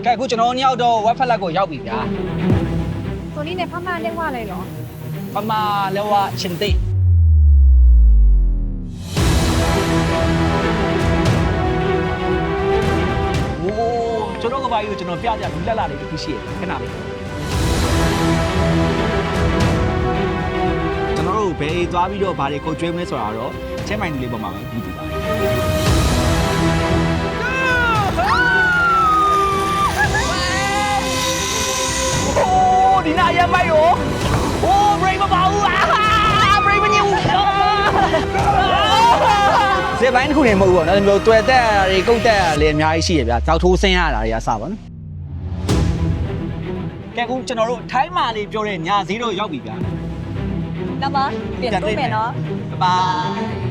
ကဲအခုကျွန်တော်ညောက်တော့ဝက်ဖက်လက်ကိုရောက်ပြီဗျာ ตัวนี้เนี่ยพม่าเรียกว่าอะไรเหรอ ပမာလဲဝရှင်သိโอ้ကျွန်တော်ကဘာကြီးကိုကျွန်တော်ပြပြလူလက်လာလေးတခုရှိရခဏလေးကျွန်တော်တို့ဘယ်သွားပြီးတော့ဘာတွေကိုကျွေးမလဲဆိုတာတော့ချင်းမိုင်လေးပေါ်မှာပဲပြီးပြီပါโอ้ဒီနာရမိုက်ရောโอ้ break မပါဘူးbreak မညဘူးဇေဘိုင်းတစ်ခုနေမဟုတ်ဘူးပေါ့နော်ဒီလိုတွေ့တက်တွေကုတ်တက်လည်းအများကြီးရှိရဗျာတောက်ထိုးဆင်းရတာတွေကစပါနော်ကဲအခုကျွန်တော်တို့ထိုင်းမာလေးပြောတဲ့ညာဈေးတော့ရောက်ပြီဗျာ แล้วมั้ยเปลี่ยนรูปเป็นเนาะ 拜拜。